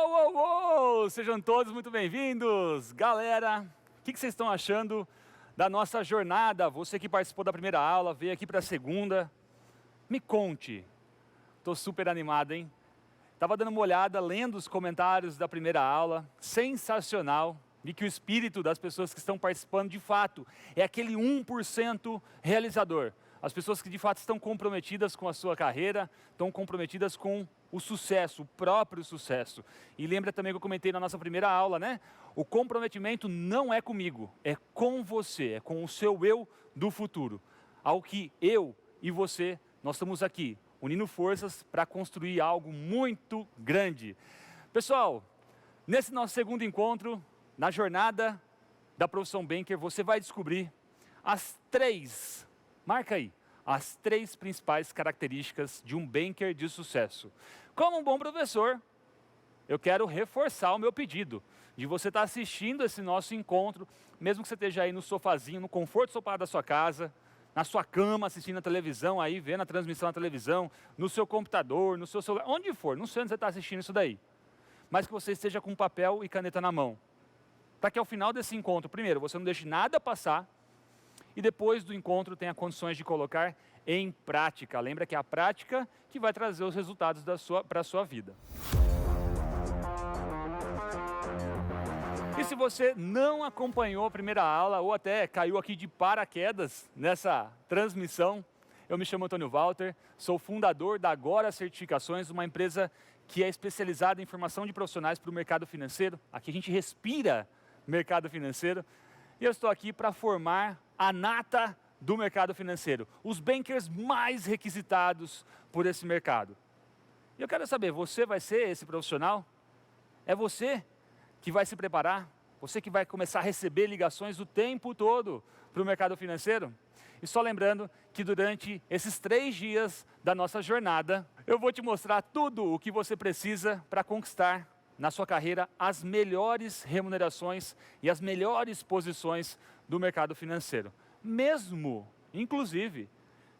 Uou, uou, uou! Sejam todos muito bem-vindos! Galera, o que vocês estão achando da nossa jornada? Você que participou da primeira aula, veio aqui para a segunda. Me conte. Estou super animado, hein? Estava dando uma olhada, lendo os comentários da primeira aula. Sensacional. Vi que o espírito das pessoas que estão participando, de fato, é aquele 1% realizador. As pessoas que de fato estão comprometidas com a sua carreira, estão comprometidas com o sucesso, o próprio sucesso. E lembra também que eu comentei na nossa primeira aula, né? O comprometimento não é comigo, é com você, é com o seu eu do futuro. Ao que eu e você, nós estamos aqui, unindo forças para construir algo muito grande. Pessoal, nesse nosso segundo encontro, na jornada da profissão banker, você vai descobrir as três, marca aí, as três principais características de um banker de sucesso. Como um bom professor, eu quero reforçar o meu pedido de você estar assistindo esse nosso encontro, mesmo que você esteja aí no sofazinho, no conforto do sofá da sua casa, na sua cama, assistindo a televisão, aí vendo a transmissão na televisão, no seu computador, no seu celular, onde for, não sei onde você está assistindo isso daí, mas que você esteja com papel e caneta na mão, para que ao final desse encontro, primeiro, você não deixe nada passar, e depois do encontro tenha condições de colocar em prática. Lembra que é a prática que vai trazer os resultados para a sua vida. E se você não acompanhou a primeira aula, ou até caiu aqui de paraquedas nessa transmissão, eu me chamo Antônio Walter, sou fundador da Agora Certificações, uma empresa que é especializada em formação de profissionais para o mercado financeiro. Aqui a gente respira mercado financeiro. E eu estou aqui para formar a nata do mercado financeiro, os bankers mais requisitados por esse mercado. E eu quero saber, você vai ser esse profissional? É você que vai se preparar? Você que vai começar a receber ligações o tempo todo para o mercado financeiro? E só lembrando que durante esses 3 dias da nossa jornada, eu vou te mostrar tudo o que você precisa para conquistar na sua carreira as melhores remunerações e as melhores posições do mercado financeiro. Mesmo, inclusive,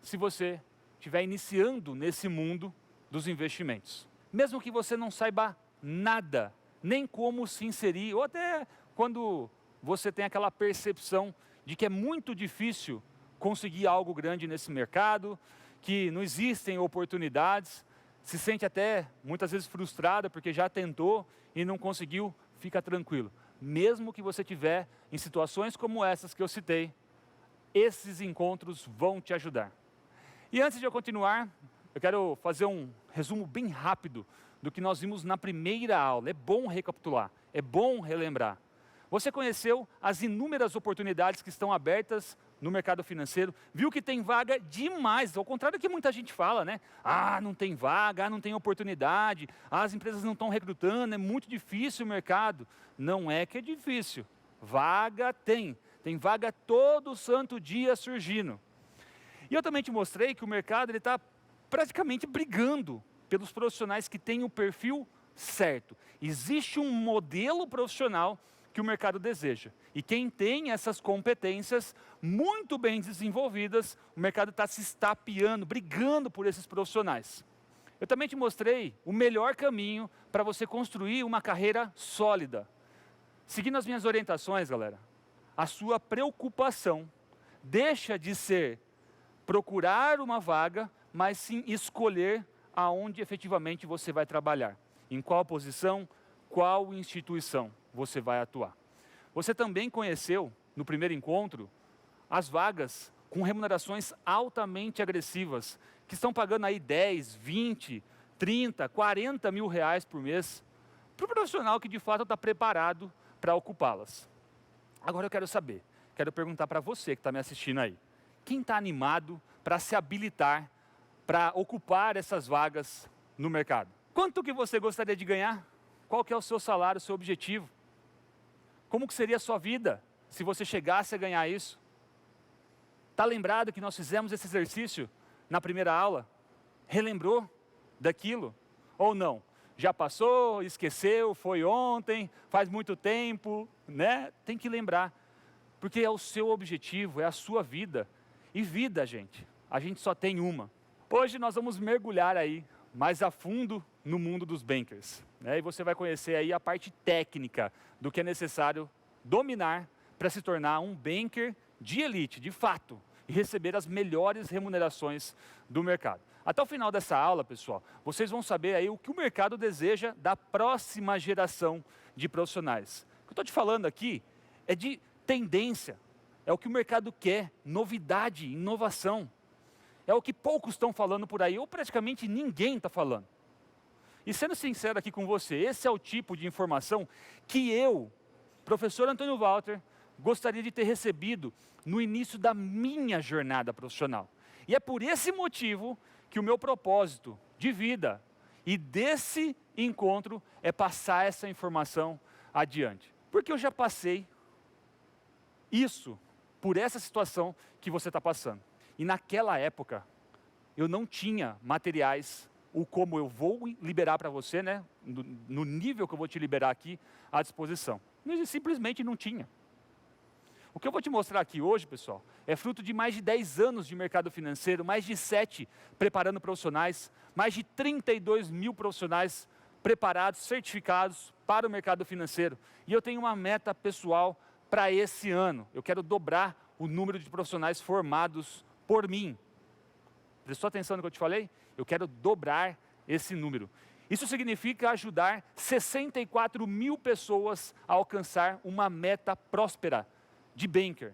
se você estiver iniciando nesse mundo dos investimentos. Mesmo que você não saiba nada, nem como se inserir, ou até quando você tem aquela percepção de que é muito difícil conseguir algo grande nesse mercado, que não existem oportunidades, se sente até muitas vezes frustrada porque já tentou e não conseguiu, fica tranquilo. Mesmo que você estiver em situações como essas que eu citei, esses encontros vão te ajudar. E antes de eu continuar, eu quero fazer um resumo bem rápido do que nós vimos na primeira aula. É bom recapitular, é bom relembrar. Você conheceu as inúmeras oportunidades que estão abertas no mercado financeiro, viu que tem vaga demais, ao contrário do que muita gente fala, né? Ah, não tem vaga, não tem oportunidade, as empresas não estão recrutando, é muito difícil o mercado. Não é que é difícil, vaga tem vaga todo santo dia surgindo. E eu também te mostrei que o mercado está praticamente brigando pelos profissionais que têm o perfil certo. Existe um modelo profissional que o mercado deseja. E quem tem essas competências muito bem desenvolvidas, o mercado está se estapeando, brigando por esses profissionais. Eu também te mostrei o melhor caminho para você construir uma carreira sólida. Seguindo as minhas orientações, galera, a sua preocupação deixa de ser procurar uma vaga, mas sim escolher aonde efetivamente você vai trabalhar. Em qual posição, qual instituição você vai atuar. Você também conheceu, no primeiro encontro, as vagas com remunerações altamente agressivas, que estão pagando aí 10, 20, 30, 40 mil reais por mês, para o profissional que de fato está preparado para ocupá-las. Agora eu quero saber, quero perguntar para você que está me assistindo aí, quem está animado para se habilitar, para ocupar essas vagas no mercado? Quanto que você gostaria de ganhar? Qual que é o seu salário, o seu objetivo? Como que seria a sua vida se você chegasse a ganhar isso? Está lembrado que nós fizemos esse exercício na primeira aula? Relembrou daquilo? Ou não? Já passou, esqueceu, foi ontem, faz muito tempo, né? Tem que lembrar, porque é o seu objetivo, é a sua vida. E vida, gente, a gente só tem uma. Hoje nós vamos mergulhar aí mais a fundo no mundo dos bankers, né? E você vai conhecer aí a parte técnica do que é necessário dominar para se tornar um banker de elite, de fato, e receber as melhores remunerações do mercado. Até o final dessa aula, pessoal, vocês vão saber aí o que o mercado deseja da próxima geração de profissionais. O que eu estou te falando aqui é de tendência, é o que o mercado quer, novidade, inovação. É o que poucos estão falando por aí, ou praticamente ninguém está falando. E sendo sincero aqui com você, esse é o tipo de informação que eu, professor Antônio Walter, gostaria de ter recebido no início da minha jornada profissional. E é por esse motivo que o meu propósito de vida e desse encontro é passar essa informação adiante. Porque eu já passei isso, por essa situação que você está passando. E naquela época, eu não tinha materiais, ou como eu vou liberar para você, né, no nível que eu vou te liberar aqui, à disposição. Simplesmente não tinha. O que eu vou te mostrar aqui hoje, pessoal, é fruto de mais de 10 anos de mercado financeiro, mais de 7 preparando profissionais, mais de 32 mil profissionais preparados, certificados para o mercado financeiro. E eu tenho uma meta pessoal para esse ano. Eu quero dobrar o número de profissionais formados por mim. Prestou atenção no que eu te falei? Eu quero dobrar esse número. Isso significa ajudar 64 mil pessoas a alcançar uma meta próspera de banker,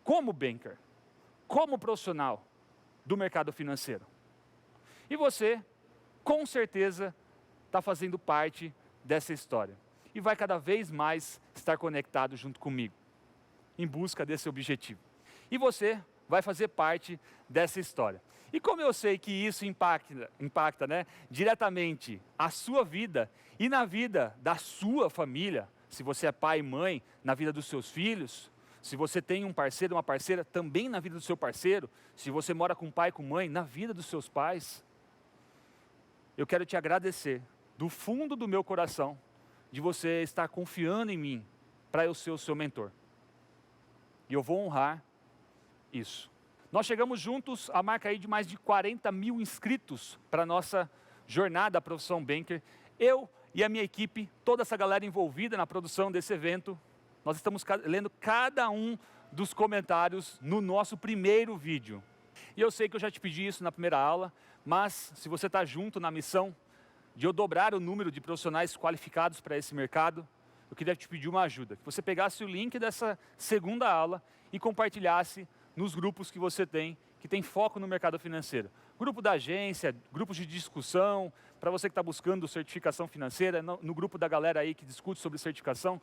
como profissional do mercado financeiro. E você, com certeza, está fazendo parte dessa história. E vai cada vez mais estar conectado junto comigo, em busca desse objetivo. E você vai fazer parte dessa história. E como eu sei que isso impacta, né, diretamente a sua vida e na vida da sua família, se você é pai e mãe, na vida dos seus filhos, se você tem um parceiro, uma parceira, também na vida do seu parceiro, se você mora com pai e com mãe, na vida dos seus pais, eu quero te agradecer do fundo do meu coração de você estar confiando em mim para eu ser o seu mentor. E eu vou honrar isso. Nós chegamos juntos à marca aí de mais de 40 mil inscritos para a nossa jornada Profissão Banker. Eu e a minha equipe, toda essa galera envolvida na produção desse evento, nós estamos lendo cada um dos comentários no nosso primeiro vídeo. E eu sei que eu já te pedi isso na primeira aula, mas se você está junto na missão de eu dobrar o número de profissionais qualificados para esse mercado, eu queria te pedir uma ajuda. Que você pegasse o link dessa segunda aula e compartilhasse nos grupos que você tem, que tem foco no mercado financeiro. Grupo da agência, grupos de discussão, para você que está buscando certificação financeira, no grupo da galera aí que discute sobre certificação,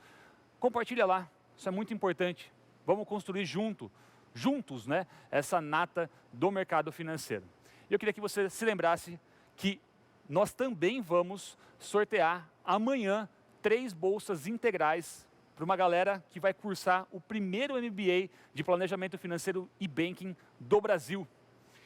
compartilha lá, isso é muito importante. Vamos construir juntos, né, essa nata do mercado financeiro. E eu queria que você se lembrasse que nós também vamos sortear amanhã 3 bolsas integrais para uma galera que vai cursar o primeiro MBA de Planejamento Financeiro e Banking do Brasil.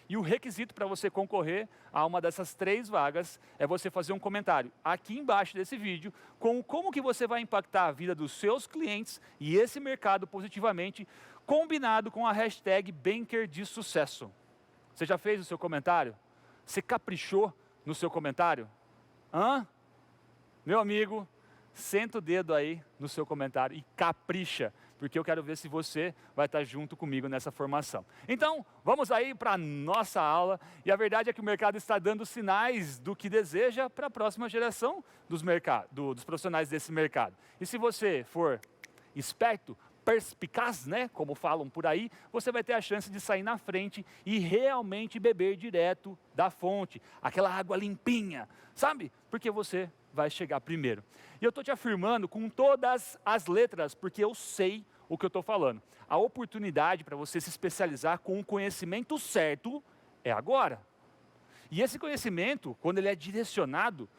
E o requisito para você concorrer a uma dessas 3 vagas é você fazer um comentário aqui embaixo desse vídeo com como que você vai impactar a vida dos seus clientes e esse mercado positivamente, combinado com a hashtag Banker de Sucesso. Você já fez o seu comentário? Você caprichou no seu comentário? Meu amigo, senta o dedo aí no seu comentário e capricha, porque eu quero ver se você vai estar junto comigo nessa formação. Então, vamos aí para a nossa aula, e a verdade é que o mercado está dando sinais do que deseja para a próxima geração dos profissionais desse mercado. E se você for esperto, perspicaz, né, como falam por aí, você vai ter a chance de sair na frente e realmente beber direto da fonte, aquela água limpinha, sabe? Porque você vai chegar primeiro. E eu estou te afirmando com todas as letras, porque eu sei o que eu estou falando. A oportunidade para você se especializar com o conhecimento certo é agora. E esse conhecimento, quando ele é direcionado,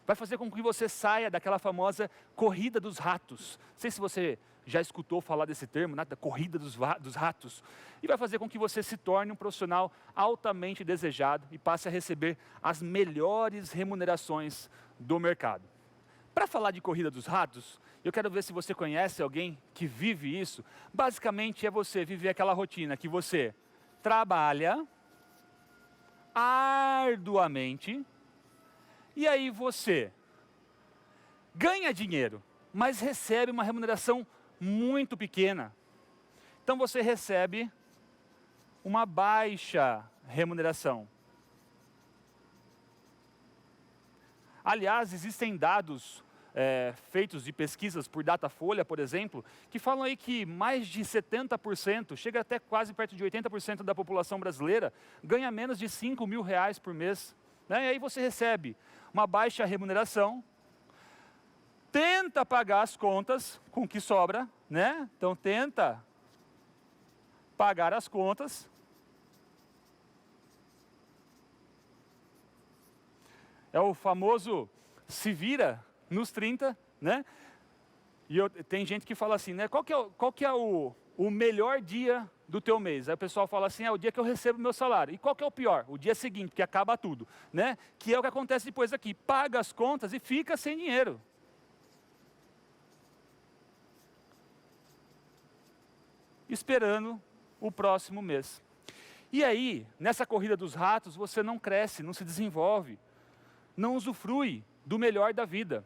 vai fazer com que você saia daquela famosa corrida dos ratos. Não sei se você já escutou falar desse termo, né, da corrida dos ratos. E vai fazer com que você se torne um profissional altamente desejado e passe a receber as melhores remunerações do mercado. Para falar de corrida dos ratos, eu quero ver se você conhece alguém que vive isso. Basicamente é você viver aquela rotina que você trabalha arduamente, E aí você ganha dinheiro, mas recebe uma remuneração muito pequena. Então você recebe uma baixa remuneração. Aliás, existem dados feitos de pesquisas por Datafolha, por exemplo, que falam aí que mais de 70%, chega até quase perto de 80% da população brasileira, ganha menos de 5 mil reais por mês. Né? E aí você recebe uma baixa remuneração, tenta pagar as contas com o que sobra, né? Então tenta pagar as contas. É o famoso se vira nos 30, né? E tem gente que fala assim, né? Qual que é o melhor dia do teu mês? Aí o pessoal fala assim, é o dia que eu recebo meu salário. E qual que é o pior? O dia seguinte, que acaba tudo, né? Que é o que acontece depois aqui. Paga as contas e fica sem dinheiro. Esperando o próximo mês. E aí, nessa corrida dos ratos, você não cresce, não se desenvolve, não usufrui do melhor da vida.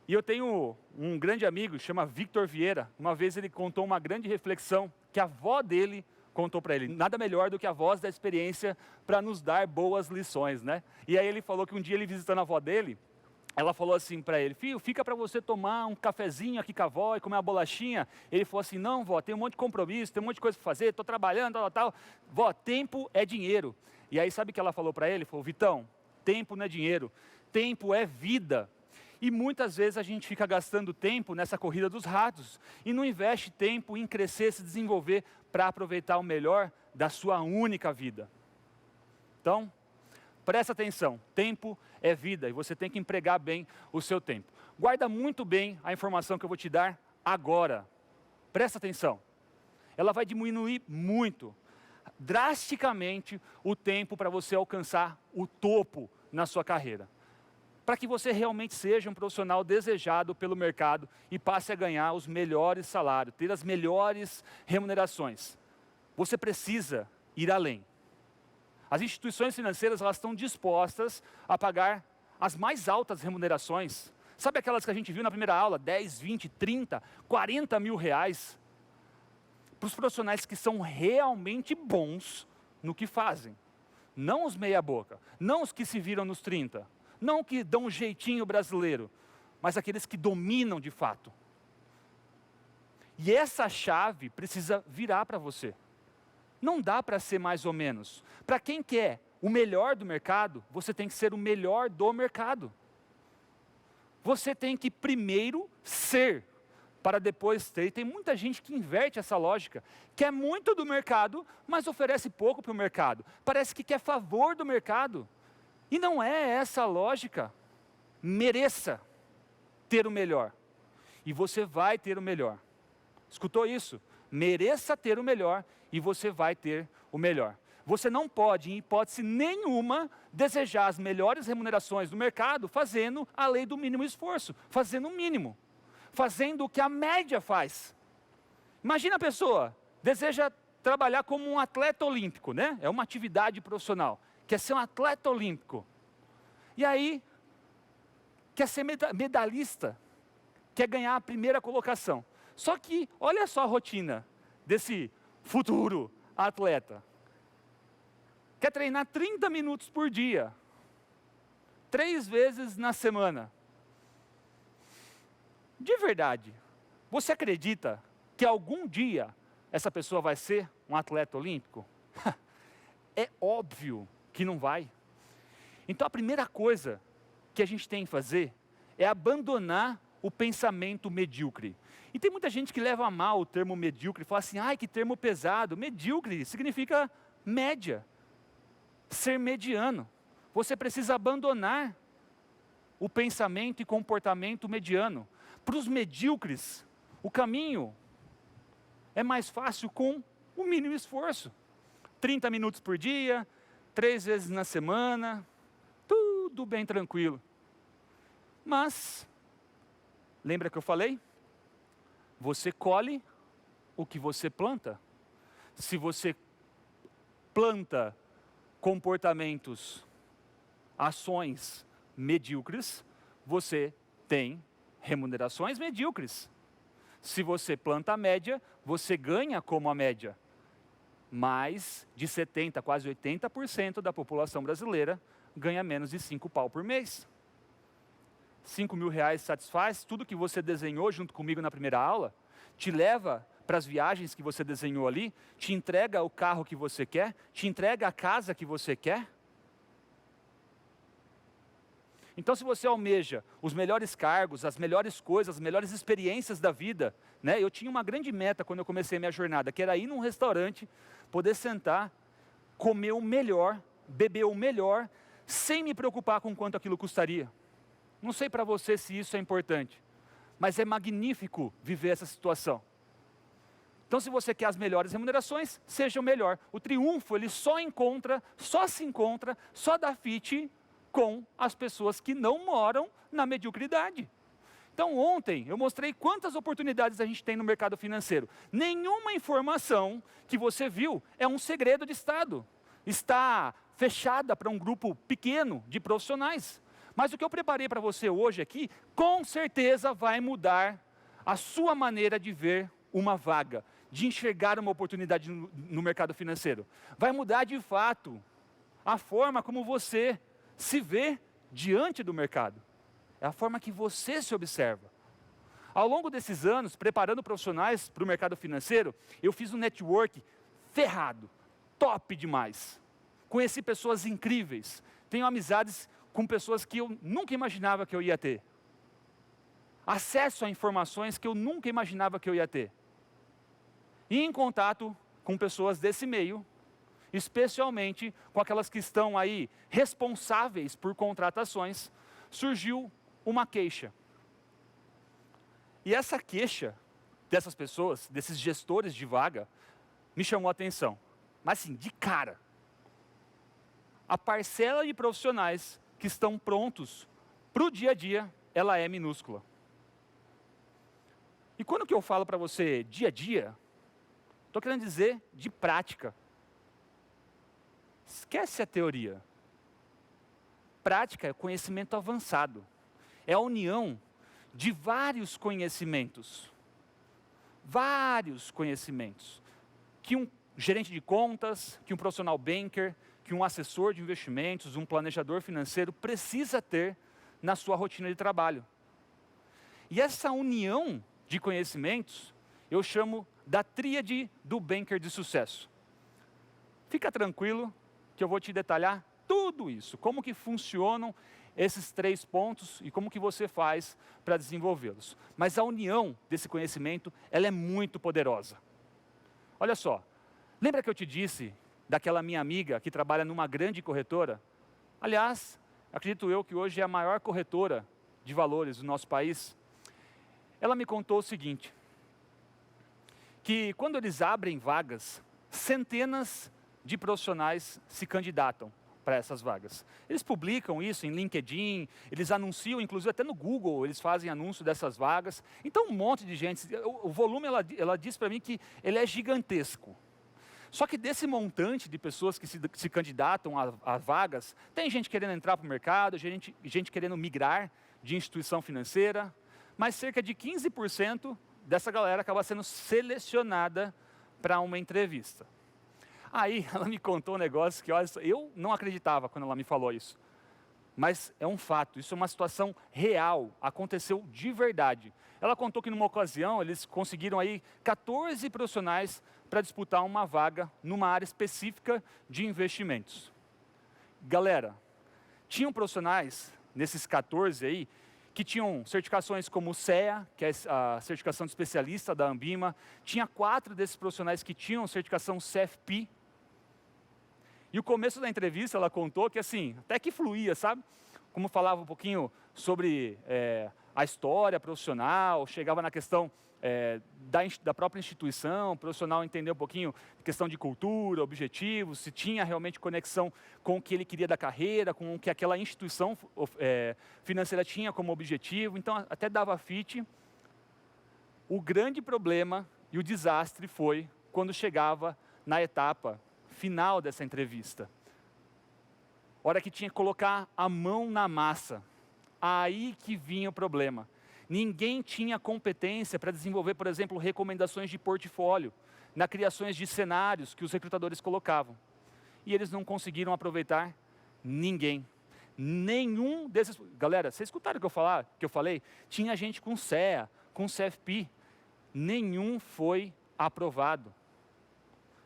E eu tenho um grande amigo, chama Victor Vieira. Uma vez ele contou uma grande reflexão que a avó dele contou para ele. Nada melhor do que a voz da experiência para nos dar boas lições, né? E aí ele falou que um dia ele visitando a avó dele, ela falou assim para ele, filho, fica para você tomar um cafezinho aqui com a avó e comer uma bolachinha. Ele falou assim, não, vó, tem um monte de compromisso, tem um monte de coisa para fazer, estou trabalhando, tal. Vó, tempo é dinheiro. E aí sabe o que ela falou para ele? Falou, Vitão, tempo não é dinheiro, tempo é vida. E muitas vezes a gente fica gastando tempo nessa corrida dos ratos e não investe tempo em crescer, se desenvolver para aproveitar o melhor da sua única vida. Então, presta atenção, tempo é vida e você tem que empregar bem o seu tempo. Guarda muito bem a informação que eu vou te dar agora. Presta atenção. Ela vai diminuir muito, drasticamente, o tempo para você alcançar o topo na sua carreira. Para que você realmente seja um profissional desejado pelo mercado e passe a ganhar os melhores salários, ter as melhores remunerações. Você precisa ir além. As instituições financeiras, elas estão dispostas a pagar as mais altas remunerações. Sabe aquelas que a gente viu na primeira aula? 10, 20, 30, 40 mil reais. Para os profissionais que são realmente bons no que fazem. Não os meia boca, não os que se viram nos 30. Não que dão um jeitinho brasileiro, mas aqueles que dominam de fato. E essa chave precisa virar para você. Não dá para ser mais ou menos. Para quem quer o melhor do mercado, você tem que ser o melhor do mercado. Você tem que primeiro ser, para depois ter. E tem muita gente que inverte essa lógica, quer muito do mercado, mas oferece pouco para o mercado. Parece que quer favor do mercado. E não é essa a lógica. Mereça ter o melhor. E você vai ter o melhor. Escutou isso? Mereça ter o melhor e você vai ter o melhor. Você não pode, em hipótese nenhuma, desejar as melhores remunerações do mercado fazendo a lei do mínimo esforço, fazendo o mínimo, fazendo o que a média faz. Imagina a pessoa, deseja trabalhar como um atleta olímpico, né? É uma atividade profissional. Quer ser um atleta olímpico. E aí, quer ser medalhista, quer ganhar a primeira colocação. Só que, olha só a rotina desse futuro atleta. Quer treinar 30 minutos por dia, 3 vezes na semana. De verdade, você acredita que algum dia essa pessoa vai ser um atleta olímpico? É óbvio que não vai. Então a primeira coisa que a gente tem que fazer é abandonar o pensamento medíocre. E tem muita gente que leva a mal o termo medíocre, fala assim, ai que termo pesado. Medíocre significa média, ser mediano. Você precisa abandonar o pensamento e comportamento mediano. Para os medíocres, o caminho é mais fácil com o mínimo esforço. 30 minutos por dia, 3 vezes na semana, tudo bem tranquilo. Mas, lembra que eu falei? Você colhe o que você planta. Se você planta comportamentos, ações medíocres, você tem remunerações medíocres. Se você planta a média, você ganha como a média. Mais de 70%, quase 80% da população brasileira ganha menos de 5 pau por mês. 5 mil reais satisfaz tudo que você desenhou junto comigo na primeira aula, te leva para as viagens que você desenhou ali, te entrega o carro que você quer, te entrega a casa que você quer. Então, se você almeja os melhores cargos, as melhores coisas, as melhores experiências da vida, né? Eu tinha uma grande meta quando eu comecei a minha jornada, que era ir num restaurante, poder sentar, comer o melhor, beber o melhor, sem me preocupar com quanto aquilo custaria. Não sei para você se isso é importante, mas é magnífico viver essa situação. Então, se você quer as melhores remunerações, seja o melhor. O triunfo, ele só se encontra, só dá fit com as pessoas que não moram na mediocridade. Então, ontem eu mostrei quantas oportunidades a gente tem no mercado financeiro. Nenhuma informação que você viu é um segredo de Estado. Está fechada para um grupo pequeno de profissionais. Mas o que eu preparei para você hoje aqui, com certeza vai mudar a sua maneira de ver uma vaga, de enxergar uma oportunidade no mercado financeiro. Vai mudar de fato a forma como você se vê diante do mercado. É a forma que você se observa. Ao longo desses anos, preparando profissionais para o mercado financeiro, eu fiz um network ferrado, top demais. Conheci pessoas incríveis, tenho amizades com pessoas que eu nunca imaginava que eu ia ter. Acesso a informações que eu nunca imaginava que eu ia ter. E em contato com pessoas desse meio, especialmente com aquelas que estão aí responsáveis por contratações, surgiu uma queixa. E essa queixa dessas pessoas, desses gestores de vaga, me chamou a atenção. Mas assim, de cara. A parcela de profissionais que estão prontos para o dia a dia, ela é minúscula. E quando que eu falo para você dia a dia, estou querendo dizer de prática. Esquece a teoria. Prática é conhecimento avançado. É a união de vários conhecimentos. Vários conhecimentos. Que um gerente de contas, que um profissional banker, que um assessor de investimentos, um planejador financeiro precisa ter na sua rotina de trabalho. E essa união de conhecimentos, eu chamo da tríade do banker de sucesso. Fica tranquilo que eu vou te detalhar tudo isso, como que funcionam esses 3 pontos e como que você faz para desenvolvê-los. Mas a união desse conhecimento, ela é muito poderosa. Olha só, lembra que eu te disse daquela minha amiga que trabalha numa grande corretora? Aliás, acredito eu que hoje é a maior corretora de valores do nosso país. Ela me contou o seguinte, que quando eles abrem vagas, centenas de profissionais se candidatam para essas vagas. Eles publicam isso em LinkedIn, eles anunciam, inclusive até no Google, eles fazem anúncio dessas vagas. Então um monte de gente, o volume, ela diz para mim que ele é gigantesco. Só que desse montante de pessoas que se candidatam a vagas, tem gente querendo entrar para o mercado, gente querendo migrar de instituição financeira, mas cerca de 15% dessa galera acaba sendo selecionada para uma entrevista. Aí ela me contou um negócio que, olha, eu não acreditava quando ela me falou isso. Mas é um fato, isso é uma situação real, aconteceu de verdade. Ela contou que numa ocasião eles conseguiram aí 14 profissionais para disputar uma vaga numa área específica de investimentos. Galera, tinham profissionais nesses 14 aí que tinham certificações como o CEA, que é a certificação de especialista da Ambima, tinha 4 desses profissionais que tinham certificação CFP. E o começo da entrevista ela contou que assim, até que fluía, sabe? Como falava um pouquinho sobre a história profissional, chegava na questão da própria instituição, o profissional entender um pouquinho questão de cultura, objetivos, se tinha realmente conexão com o que ele queria da carreira, com o que aquela instituição financeira tinha como objetivo, então até dava fit. O grande problema e o desastre foi quando chegava na etapa final dessa entrevista. hora que tinha que colocar a mão na massa, aí que vinha o problema. Ninguém tinha competência para desenvolver, por exemplo, recomendações de portfólio, na criações de cenários que os recrutadores colocavam. E eles não conseguiram aproveitar ninguém. Nenhum desses... Galera, vocês escutaram o que eu falei? Tinha gente com CEA, com CFP. Nenhum foi aprovado.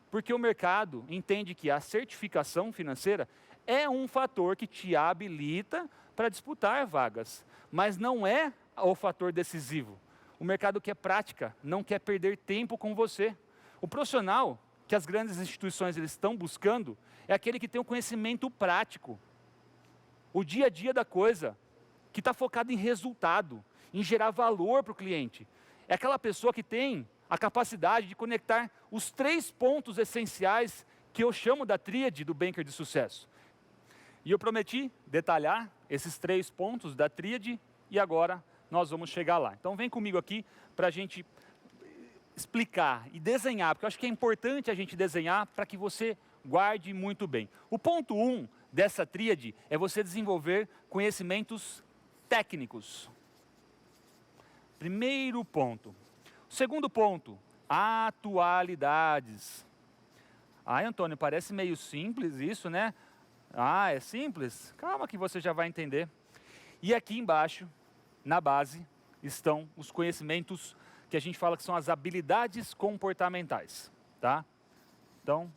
Porque o mercado entende que a certificação financeira é um fator que te habilita para disputar vagas, mas não é o fator decisivo. O mercado quer prática, não quer perder tempo com você. O profissional que as grandes instituições eles estão buscando é aquele que tem o conhecimento prático, o dia a dia da coisa, que está focado em resultado, em gerar valor para o cliente. É aquela pessoa que tem a capacidade de conectar os 3 pontos essenciais que eu chamo da tríade do banker de sucesso. E eu prometi detalhar esses 3 pontos da tríade e agora nós vamos chegar lá. Então vem comigo aqui para a gente explicar e desenhar, porque eu acho que é importante a gente desenhar para que você guarde muito bem. O ponto 1 dessa tríade é você desenvolver conhecimentos técnicos. Primeiro ponto. Segundo ponto, atualidades. Antônio, parece meio simples isso, né? É simples? Calma que você já vai entender. E aqui embaixo, na base, estão os conhecimentos que a gente fala que são as habilidades comportamentais, tá? Então,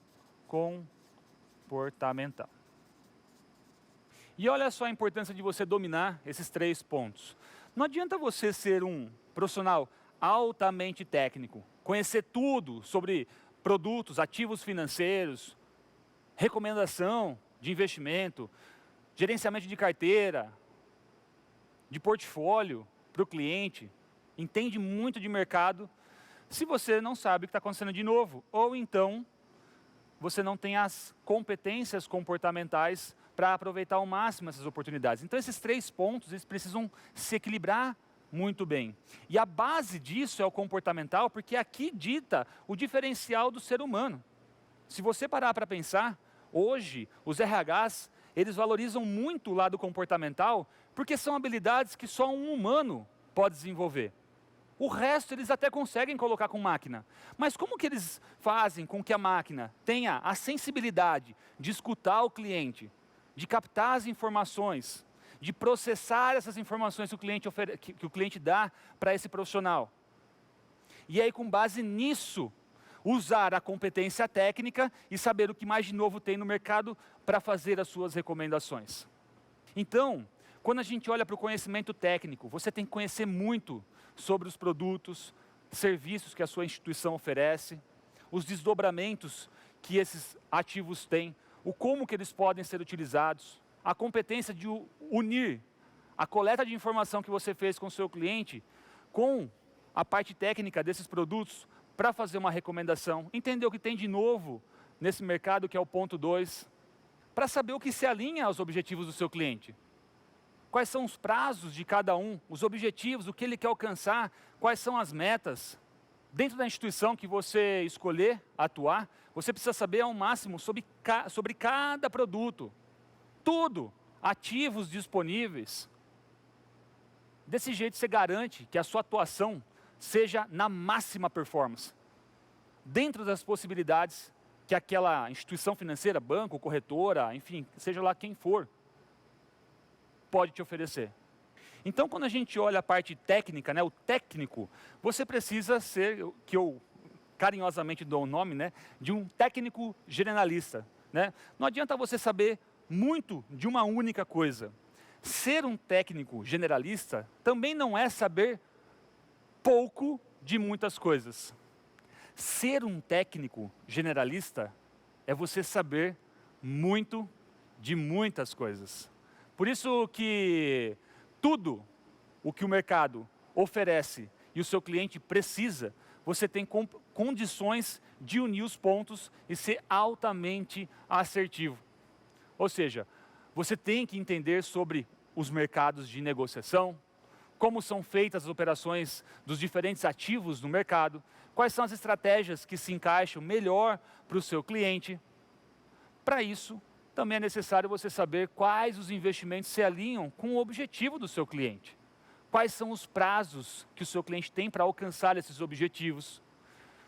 comportamental. E olha só a importância de você dominar esses 3 pontos. Não adianta você ser um profissional altamente técnico, conhecer tudo sobre produtos, ativos financeiros, recomendação de investimento, gerenciamento de carteira, de portfólio para o cliente, entende muito de mercado, se você não sabe o que está acontecendo de novo, ou então você não tem as competências comportamentais para aproveitar ao máximo essas oportunidades. Então esses 3 pontos, eles precisam se equilibrar muito bem. E a base disso é o comportamental, porque aqui dita o diferencial do ser humano. Se você parar para pensar, hoje os RHs, eles valorizam muito o lado comportamental, porque são habilidades que só um humano pode desenvolver. O resto eles até conseguem colocar com máquina. Mas como que eles fazem com que a máquina tenha a sensibilidade de escutar o cliente, de captar as informações, de processar essas informações que o cliente dá para esse profissional? E aí, com base nisso, usar a competência técnica e saber o que mais de novo tem no mercado para fazer as suas recomendações. Então, quando a gente olha para o conhecimento técnico, você tem que conhecer muito sobre os produtos, serviços que a sua instituição oferece, os desdobramentos que esses ativos têm, o como que eles podem ser utilizados, a competência de unir a coleta de informação que você fez com o seu cliente com a parte técnica desses produtos para fazer uma recomendação, entender o que tem de novo nesse mercado, que é o ponto 2, para saber o que se alinha aos objetivos do seu cliente. Quais são os prazos de cada um, os objetivos, o que ele quer alcançar, quais são as metas. Dentro da instituição que você escolher atuar, você precisa saber ao máximo sobre cada produto. Tudo, ativos disponíveis. Desse jeito você garante que a sua atuação seja na máxima performance, dentro das possibilidades que aquela instituição financeira, banco, corretora, enfim, seja lá quem for, pode te oferecer. Então, quando a gente olha a parte técnica, né, o técnico, você precisa ser, que eu carinhosamente dou o nome, né, de um técnico generalista. Né? Não adianta você saber muito de uma única coisa. Ser um técnico generalista também não é saber pouco de muitas coisas. Ser um técnico generalista é você saber muito de muitas coisas. Por isso que tudo o que o mercado oferece e o seu cliente precisa, você tem condições de unir os pontos e ser altamente assertivo. Ou seja, você tem que entender sobre os mercados de negociação, como são feitas as operações dos diferentes ativos no mercado, quais são as estratégias que se encaixam melhor para o seu cliente. Para isso, também é necessário você saber quais os investimentos se alinham com o objetivo do seu cliente. Quais são os prazos que o seu cliente tem para alcançar esses objetivos.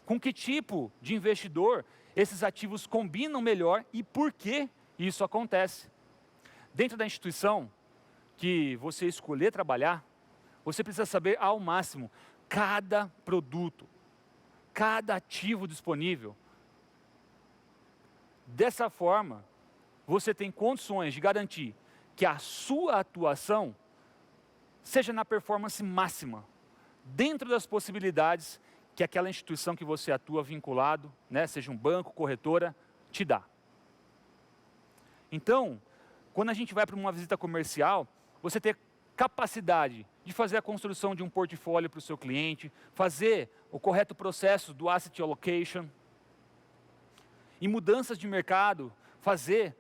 Com que tipo de investidor esses ativos combinam melhor e por que isso acontece. Dentro da instituição que você escolher trabalhar, você precisa saber ao máximo cada produto, cada ativo disponível. Dessa forma, você tem condições de garantir que a sua atuação seja na performance máxima, dentro das possibilidades que aquela instituição que você atua vinculado, né, seja um banco, corretora, te dá. Então, quando a gente vai para uma visita comercial, você ter capacidade de fazer a construção de um portfólio para o seu cliente, fazer o correto processo do asset allocation, em mudanças de mercado, fazer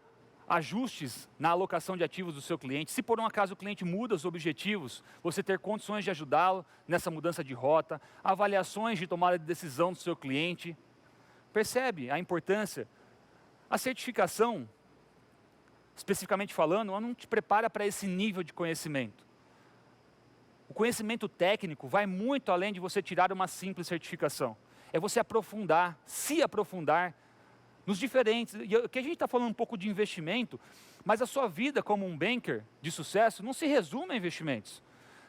ajustes na alocação de ativos do seu cliente. Se por um acaso o cliente muda os objetivos, você ter condições de ajudá-lo nessa mudança de rota, avaliações de tomada de decisão do seu cliente. Percebe a importância? A certificação, especificamente falando, ela não te prepara para esse nível de conhecimento. O conhecimento técnico vai muito além de você tirar uma simples certificação. É você aprofundar, se aprofundar nos diferentes. E aqui a gente está falando um pouco de investimento, mas a sua vida como um banker de sucesso não se resume a investimentos.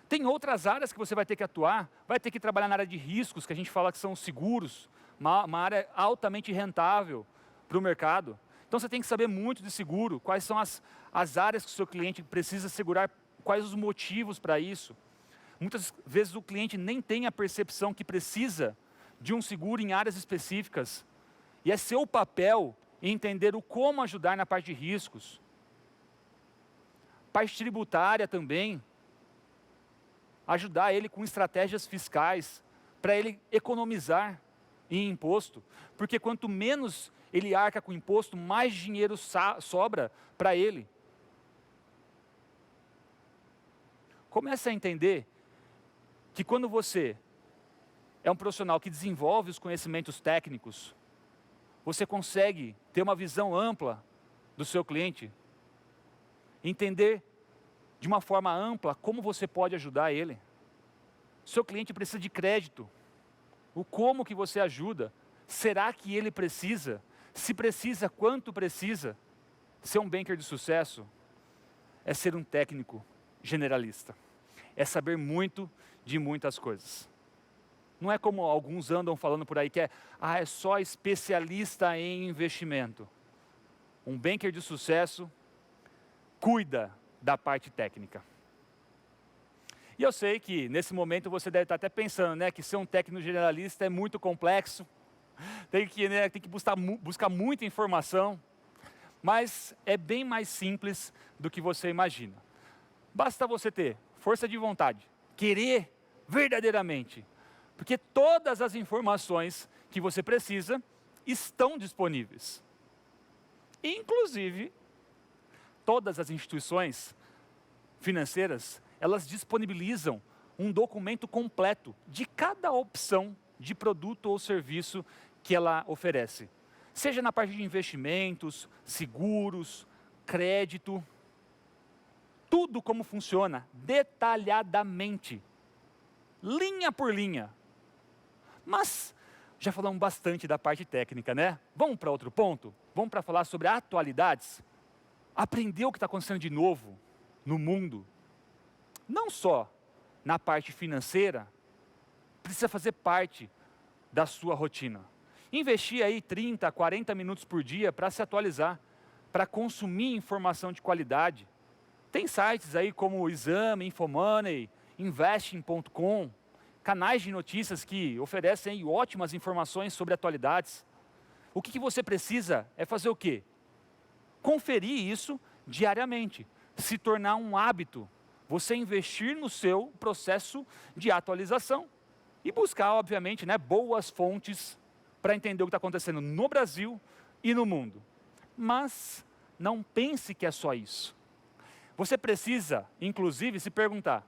Tem outras áreas que você vai ter que atuar, vai ter que trabalhar na área de riscos, que a gente fala que são os seguros, uma área altamente rentável para o mercado. Então você tem que saber muito de seguro, quais são as áreas que o seu cliente precisa segurar, quais os motivos para isso. Muitas vezes o cliente nem tem a percepção que precisa de um seguro em áreas específicas. E é seu papel entender o como ajudar na parte de riscos. Parte tributária também. Ajudar ele com estratégias fiscais, para ele economizar em imposto. Porque quanto menos ele arca com imposto, mais dinheiro sobra para ele. Comece a entender que quando você é um profissional que desenvolve os conhecimentos técnicos, você consegue ter uma visão ampla do seu cliente, entender de uma forma ampla como você pode ajudar ele. Seu cliente precisa de crédito, o como que você ajuda, será que ele precisa? Se precisa, quanto precisa? Ser um banker de sucesso é ser um técnico generalista, é saber muito de muitas coisas. Não é como alguns andam falando por aí que é só especialista em investimento. Um banker de sucesso cuida da parte técnica. E eu sei que nesse momento você deve estar até pensando, né, que ser um técnico generalista é muito complexo, tem que buscar muita informação, mas é bem mais simples do que você imagina. Basta você ter força de vontade, querer verdadeiramente, porque todas as informações que você precisa estão disponíveis. Inclusive, todas as instituições financeiras, elas disponibilizam um documento completo de cada opção de produto ou serviço que ela oferece. Seja na parte de investimentos, seguros, crédito, tudo como funciona, detalhadamente, linha por linha. Mas já falamos bastante da parte técnica, né? Vamos para outro ponto? Vamos para falar sobre atualidades? Aprender o que está acontecendo de novo no mundo. Não só na parte financeira, precisa fazer parte da sua rotina. Investir aí 30, 40 minutos por dia para se atualizar, para consumir informação de qualidade. Tem sites aí como o Exame, Infomoney, Investing.com, canais de notícias que oferecem aí ótimas informações sobre atualidades. O que você precisa é fazer o quê? Conferir isso diariamente, se tornar um hábito, você investir no seu processo de atualização e buscar, obviamente, né, boas fontes para entender o que está acontecendo no Brasil e no mundo. Mas não pense que é só isso. Você precisa, inclusive, se perguntar,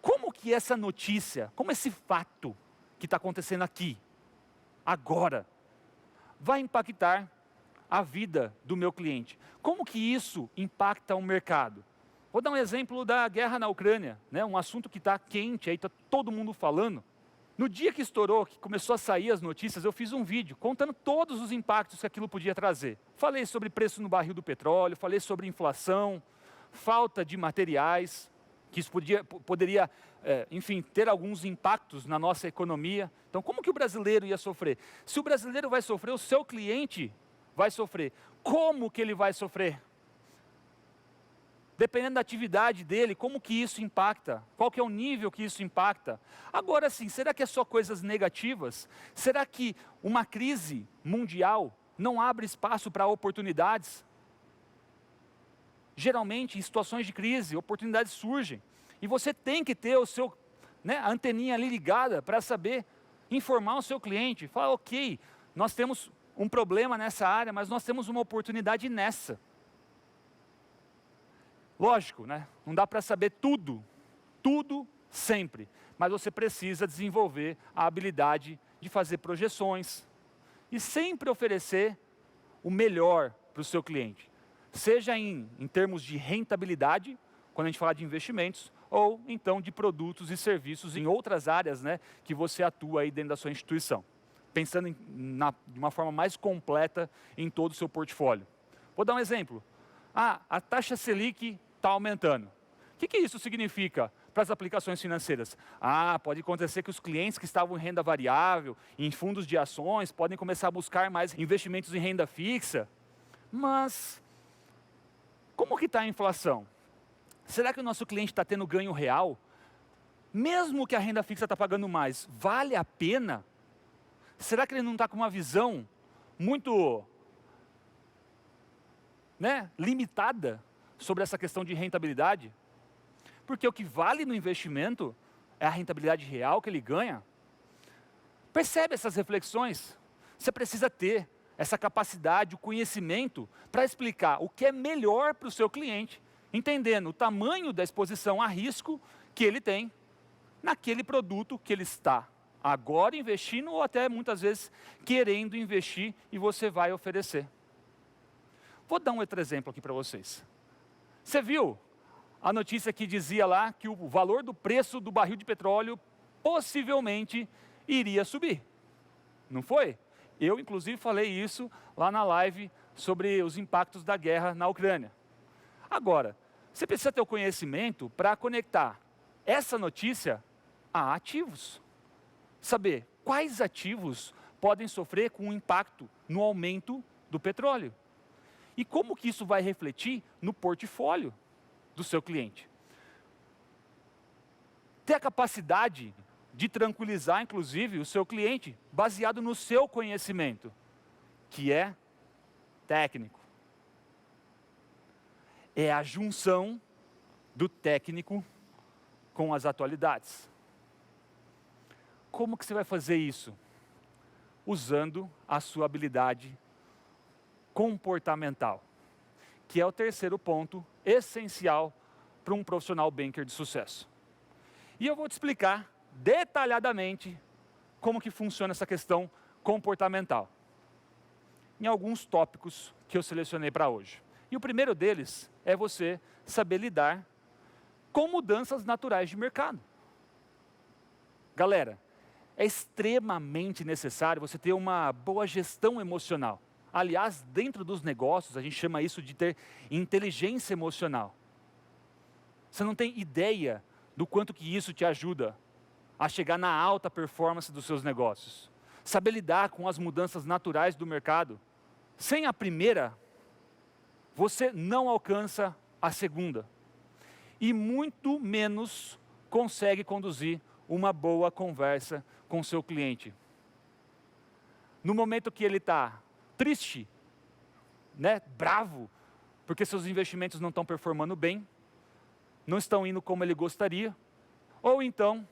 como que essa notícia, como esse fato que está acontecendo aqui, agora, vai impactar a vida do meu cliente? Como que isso impacta o mercado? Vou dar um exemplo da guerra na Ucrânia, né? Um assunto que está quente, aí está todo mundo falando. No dia que estourou, que começou a sair as notícias, eu fiz um vídeo contando todos os impactos que aquilo podia trazer. Falei sobre preço no barril do petróleo, falei sobre inflação, falta de materiais, que isso poderia, enfim, ter alguns impactos na nossa economia. Então, como que o brasileiro ia sofrer? Se o brasileiro vai sofrer, o seu cliente vai sofrer. Como que ele vai sofrer? Dependendo da atividade dele, como que isso impacta? Qual que é o nível que isso impacta? Agora sim, será que é só coisas negativas? Será que uma crise mundial não abre espaço para oportunidades? Geralmente, em situações de crise, oportunidades surgem. E você tem que ter a anteninha ali ligada para saber informar o seu cliente. Falar, ok, nós temos um problema nessa área, mas nós temos uma oportunidade nessa. Lógico, né? Não dá para saber tudo sempre, mas você precisa desenvolver a habilidade de fazer projeções e sempre oferecer o melhor para o seu cliente, seja em termos de rentabilidade, quando a gente fala de investimentos, ou então de produtos e serviços em outras áreas, né, que você atua aí dentro da sua instituição, pensando de uma forma mais completa em todo o seu portfólio. Vou dar um exemplo. A taxa Selic está aumentando. O que isso significa para as aplicações financeiras? Pode acontecer que os clientes que estavam em renda variável, em fundos de ações, podem começar a buscar mais investimentos em renda fixa. Mas, como que está a inflação? Será que o nosso cliente está tendo ganho real? Mesmo que a renda fixa está pagando mais, vale a pena? Será que ele não está com uma visão muito limitada sobre essa questão de rentabilidade? Porque o que vale no investimento é a rentabilidade real que ele ganha. Percebe essas reflexões? Você precisa ter essa capacidade, o conhecimento para explicar o que é melhor para o seu cliente, entendendo o tamanho da exposição a risco que ele tem naquele produto que ele está agora investindo ou até muitas vezes querendo investir e você vai oferecer. Vou dar um outro exemplo aqui para vocês. Você viu a notícia que dizia lá que o valor do preço do barril de petróleo possivelmente iria subir? Não foi? Eu, inclusive, falei isso lá na live sobre os impactos da guerra na Ucrânia. Agora, você precisa ter o conhecimento para conectar essa notícia a ativos. Saber quais ativos podem sofrer com o impacto no aumento do petróleo. E como que isso vai refletir no portfólio do seu cliente. Ter a capacidade de tranquilizar, inclusive, o seu cliente, baseado no seu conhecimento, que é técnico. É a junção do técnico com as atualidades. Como que você vai fazer isso? Usando a sua habilidade comportamental, que é o terceiro ponto essencial para um profissional banker de sucesso. E eu vou te explicar detalhadamente como que funciona essa questão comportamental, em alguns tópicos que eu selecionei para hoje. E o primeiro deles é você saber lidar com mudanças naturais de mercado. Galera, é extremamente necessário você ter uma boa gestão emocional. Aliás, dentro dos negócios, a gente chama isso de ter inteligência emocional. Você não tem ideia do quanto que isso te ajuda a chegar na alta performance dos seus negócios. Saber lidar com as mudanças naturais do mercado. Sem a primeira, você não alcança a segunda. E muito menos consegue conduzir uma boa conversa com o seu cliente. No momento que ele está triste, bravo, porque seus investimentos não estão performando bem, não estão indo como ele gostaria, ou então,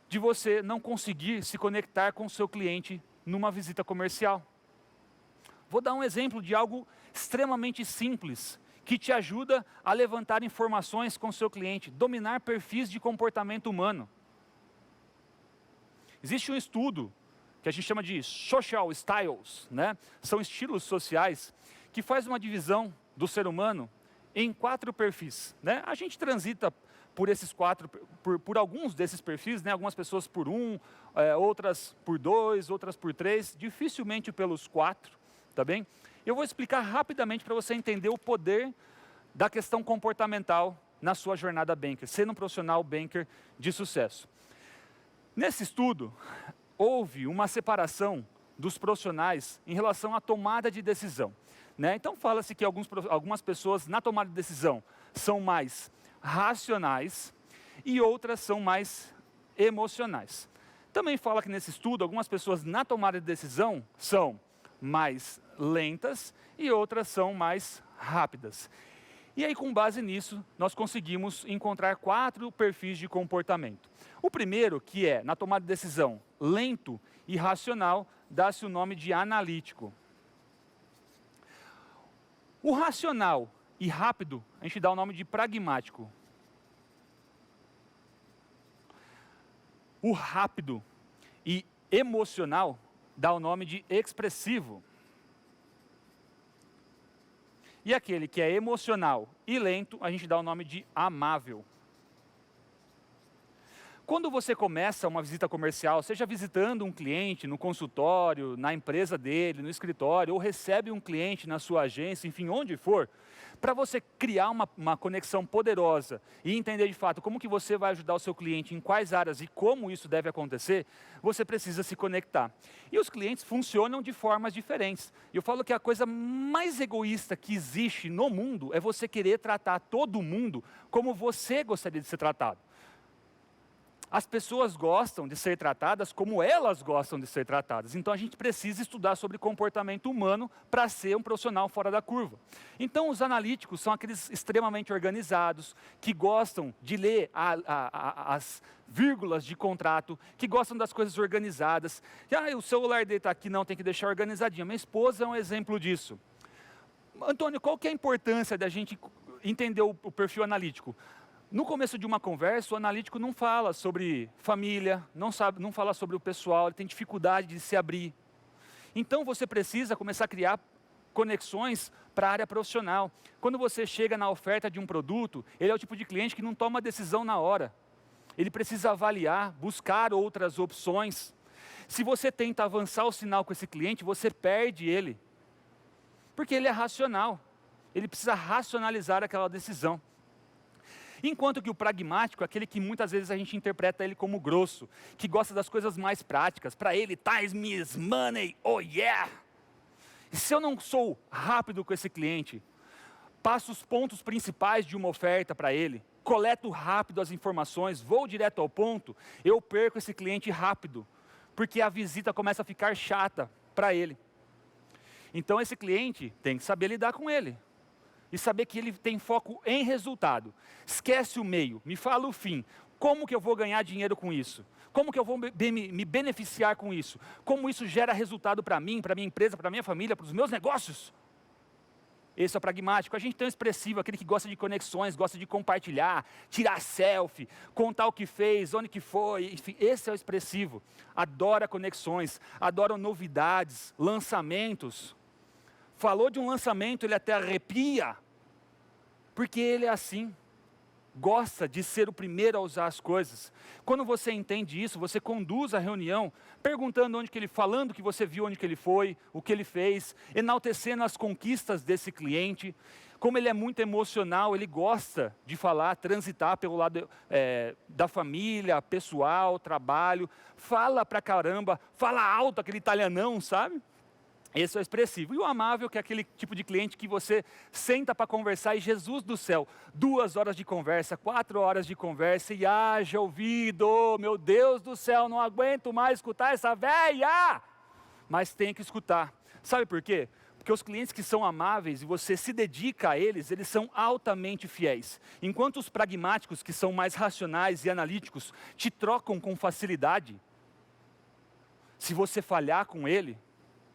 de você não conseguir se conectar com o seu cliente numa visita comercial. Vou dar um exemplo de algo extremamente simples, que te ajuda a levantar informações com o seu cliente, dominar perfis de comportamento humano. Existe um estudo que a gente chama de social styles, né? São estilos sociais que faz uma divisão do ser humano em 4 perfis, né? A gente transita por esses 4, por alguns desses perfis, né? Algumas pessoas por 1, outras por 2, outras por 3, dificilmente pelos 4, tá bem? Eu vou explicar rapidamente para você entender o poder da questão comportamental na sua jornada banker, sendo um profissional banker de sucesso. Nesse estudo, houve uma separação dos profissionais em relação à tomada de decisão, né? Então fala-se que algumas pessoas na tomada de decisão são mais racionais e outras são mais emocionais. Também fala que nesse estudo algumas pessoas na tomada de decisão são mais lentas e outras são mais rápidas. E aí, com base nisso, nós conseguimos encontrar 4 perfis de comportamento. O primeiro, que é, na tomada de decisão, lento e racional, dá-se o nome de analítico. O racional e rápido, a gente dá o nome de pragmático. O rápido e emocional dá o nome de expressivo. E aquele que é emocional e lento, a gente dá o nome de amável. Quando você começa uma visita comercial, seja visitando um cliente no consultório, na empresa dele, no escritório, ou recebe um cliente na sua agência, enfim, onde for, para você criar uma conexão poderosa e entender de fato como que você vai ajudar o seu cliente, em quais áreas e como isso deve acontecer, você precisa se conectar. E os clientes funcionam de formas diferentes. Eu falo que a coisa mais egoísta que existe no mundo é você querer tratar todo mundo como você gostaria de ser tratado. As pessoas gostam de ser tratadas como elas gostam de ser tratadas. Então a gente precisa estudar sobre comportamento humano para ser um profissional fora da curva. Então os analíticos são aqueles extremamente organizados, que gostam de ler as vírgulas de contrato, que gostam das coisas organizadas. O celular dele está aqui, não, tem que deixar organizadinho. Minha esposa é um exemplo disso. Antônio, qual que é a importância da gente entender o perfil analítico? No começo de uma conversa, o analítico não fala sobre família, não fala sobre o pessoal, ele tem dificuldade de se abrir. Então você precisa começar a criar conexões para a área profissional. Quando você chega na oferta de um produto, ele é o tipo de cliente que não toma decisão na hora. Ele precisa avaliar, buscar outras opções. Se você tenta avançar o sinal com esse cliente, você perde ele. Porque ele é racional. Ele precisa racionalizar aquela decisão. Enquanto que o pragmático é aquele que muitas vezes a gente interpreta ele como grosso, que gosta das coisas mais práticas. Para ele, time is money, oh yeah! E se eu não sou rápido com esse cliente, passo os pontos principais de uma oferta para ele, coleto rápido as informações, vou direto ao ponto, eu perco esse cliente rápido, porque a visita começa a ficar chata para ele. Então esse cliente tem que saber lidar com ele. E saber que ele tem foco em resultado. Esquece o meio, me fala o fim. Como que eu vou ganhar dinheiro com isso? Como que eu vou me beneficiar com isso? Como isso gera resultado para mim, para minha empresa, para minha família, para os meus negócios? Esse é o pragmático. A gente tem um expressivo, aquele que gosta de conexões, gosta de compartilhar, tirar selfie, contar o que fez, onde que foi, enfim, esse é o expressivo. Adora conexões, adora novidades, lançamentos. Falou de um lançamento, ele até arrepia, porque ele é assim, gosta de ser o primeiro a usar as coisas. Quando você entende isso, você conduz a reunião, perguntando onde que ele, falando que você viu onde que ele foi, o que ele fez, enaltecendo as conquistas desse cliente. Como ele é muito emocional, ele gosta de falar, transitar pelo lado da família, pessoal, trabalho, fala pra caramba, fala alto, aquele italianão, sabe? Esse é o expressivo. E o amável, que é aquele tipo de cliente que você senta para conversar e Jesus do céu, 2 horas de conversa, 4 horas de conversa e haja ouvido, meu Deus do céu, não aguento mais escutar essa véia! Mas tem que escutar. Sabe por quê? Porque os clientes que são amáveis e você se dedica a eles, eles são altamente fiéis. Enquanto os pragmáticos, que são mais racionais e analíticos, te trocam com facilidade. Se você falhar com ele,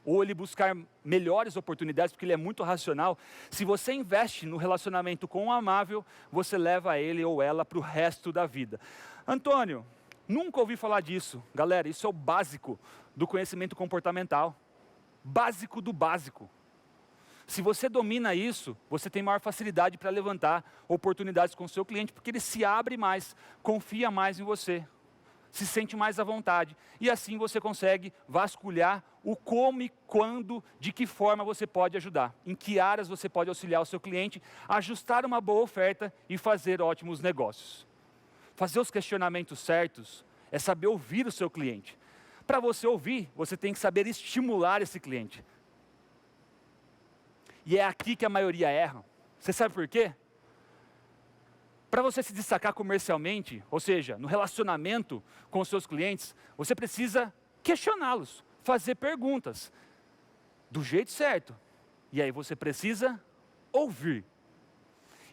ou ele buscar melhores oportunidades, porque ele é muito racional, se você investe no relacionamento com o amável, você leva ele ou ela para o resto da vida. Antônio, Nunca ouvi falar disso. Galera, isso é o básico do conhecimento comportamental. Básico do básico. Se você domina isso, você tem maior facilidade para levantar oportunidades com o seu cliente, porque ele se abre mais, confia mais em você, se sente mais à vontade. E assim você consegue vasculhar o como e quando, de que forma você pode ajudar, em que áreas você pode auxiliar o seu cliente, ajustar uma boa oferta e fazer ótimos negócios. Fazer os questionamentos certos é saber ouvir o seu cliente. Para você ouvir, você tem que saber estimular esse cliente. E é aqui que a maioria erra. Você sabe por quê? Para você se destacar comercialmente, ou seja, no relacionamento com os seus clientes, você precisa questioná-los, fazer perguntas do jeito certo. E aí você precisa ouvir.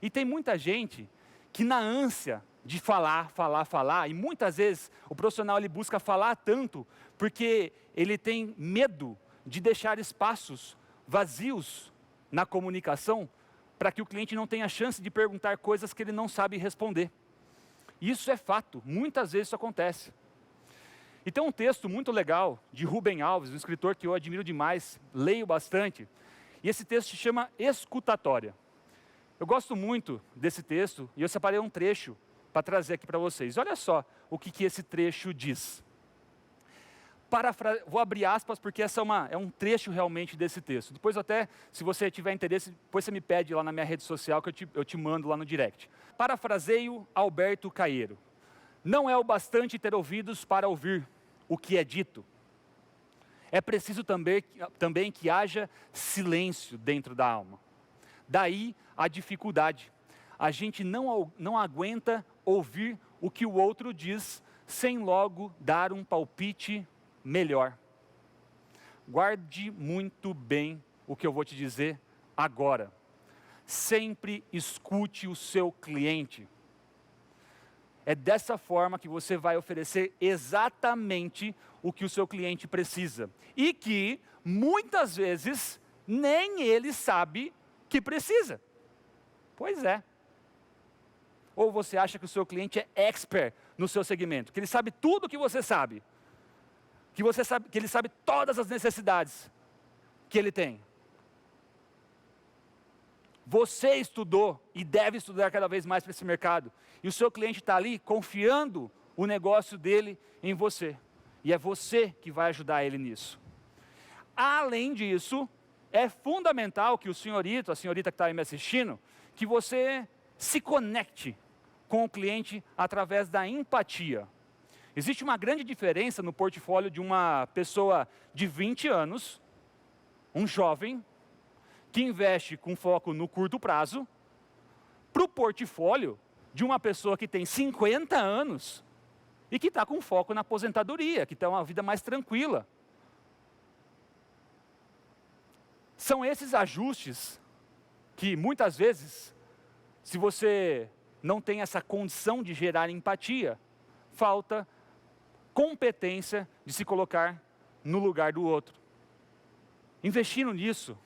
E tem muita gente que na ânsia de falar, e muitas vezes o profissional ele busca falar tanto porque ele tem medo de deixar espaços vazios na comunicação, para que o cliente não tenha chance de perguntar coisas que ele não sabe responder. Isso é fato, muitas vezes isso acontece. E tem um texto muito legal de Rubem Alves, um escritor que eu admiro demais, leio bastante, e esse texto se chama Escutatória. Eu gosto muito desse texto, e eu separei um trecho para trazer aqui para vocês. Olha só o que esse trecho diz. Vou abrir aspas, porque essa é um trecho realmente desse texto. Depois até, se você tiver interesse, depois você me pede lá na minha rede social, que eu te mando lá no direct. Parafraseio Alberto Caeiro. Não é o bastante ter ouvidos para ouvir o que é dito. É preciso também que haja silêncio dentro da alma. Daí a dificuldade. A gente não aguenta ouvir o que o outro diz, sem logo dar um palpite melhor. Guarde muito bem o que eu vou te dizer agora. Sempre escute o seu cliente. É dessa forma que você vai oferecer exatamente o que o seu cliente precisa. E que, muitas vezes, nem ele sabe que precisa. Pois é. Ou você acha que o seu cliente é expert no seu segmento, que ele sabe tudo o que você sabe. Que ele sabe todas as necessidades que ele tem. Você estudou e deve estudar cada vez mais para esse mercado. E o seu cliente está ali confiando o negócio dele em você. E é você que vai ajudar ele nisso. Além disso, é fundamental que o senhorito, a senhorita que está aí me assistindo, que você se conecte com o cliente através da empatia. Existe uma grande diferença no portfólio de uma pessoa de 20 anos, um jovem, que investe com foco no curto prazo, para o portfólio de uma pessoa que tem 50 anos e que está com foco na aposentadoria, que tem uma vida mais tranquila. São esses ajustes que muitas vezes, se você não tem essa condição de gerar empatia, falta competência de se colocar no lugar do outro. Investindo nisso,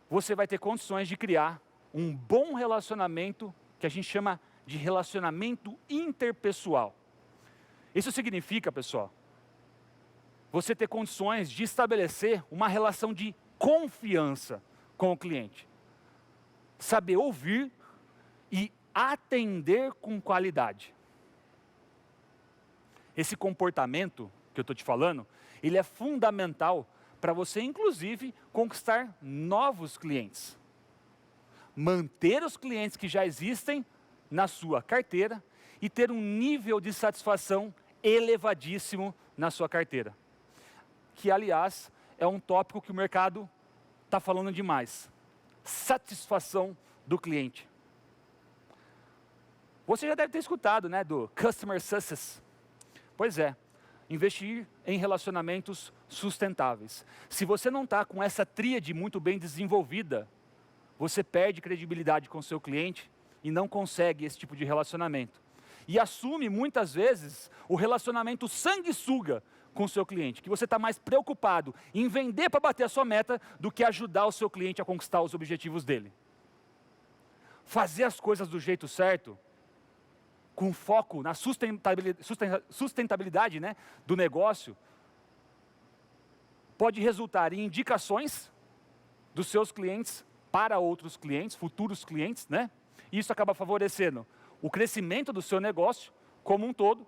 você vai ter condições de criar um bom relacionamento, que a gente chama de relacionamento interpessoal. Isso significa, pessoal, você ter condições de estabelecer uma relação de confiança com o cliente. Saber ouvir e atender com qualidade. Esse comportamento que eu estou te falando, ele é fundamental para você, inclusive, conquistar novos clientes. Manter os clientes que já existem na sua carteira e ter um nível de satisfação elevadíssimo na sua carteira. Que, aliás, é um tópico que o mercado está falando demais. Satisfação do cliente. Você já deve ter escutado, né, do Customer Success. Pois é, investir em relacionamentos sustentáveis. Se você não está com essa tríade muito bem desenvolvida, você perde credibilidade com o seu cliente e não consegue esse tipo de relacionamento. E assume muitas vezes o relacionamento sanguessuga com o seu cliente, que você está mais preocupado em vender para bater a sua meta do que ajudar o seu cliente a conquistar os objetivos dele. Fazer as coisas do jeito certo com foco na sustentabilidade, né, do negócio, pode resultar em indicações dos seus clientes para outros clientes, futuros clientes, né? E isso acaba favorecendo o crescimento do seu negócio como um todo,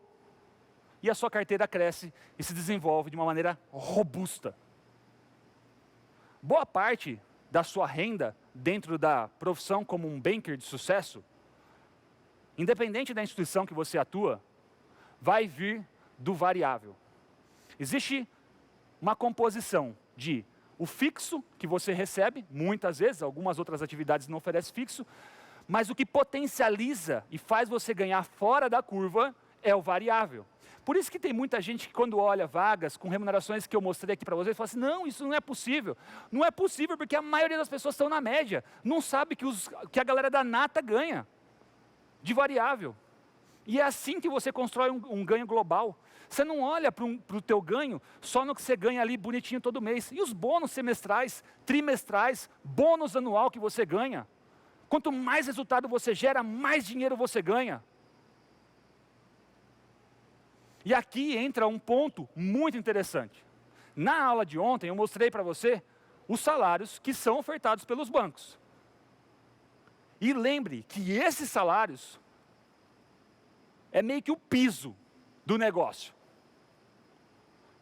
e a sua carteira cresce e se desenvolve de uma maneira robusta. Boa parte da sua renda dentro da profissão como um banker de sucesso, independente da instituição que você atua, vai vir do variável. Existe uma composição de o fixo que você recebe, muitas vezes, algumas outras atividades não oferecem fixo, mas o que potencializa e faz você ganhar fora da curva é o variável. Por isso que tem muita gente que quando olha vagas com remunerações que eu mostrei aqui para vocês, fala assim, não, isso não é possível. Não é possível porque a maioria das pessoas estão na média, não sabe que a galera da nata ganha de variável. E é assim que você constrói um ganho global. Você não olha para o teu ganho só no que você ganha ali bonitinho todo mês. E os bônus semestrais, trimestrais, bônus anual que você ganha. Quanto mais resultado você gera, mais dinheiro você ganha. E aqui entra um ponto muito interessante. Na aula de ontem eu mostrei para você os salários que são ofertados pelos bancos. E lembre que esses salários é meio que o piso do negócio.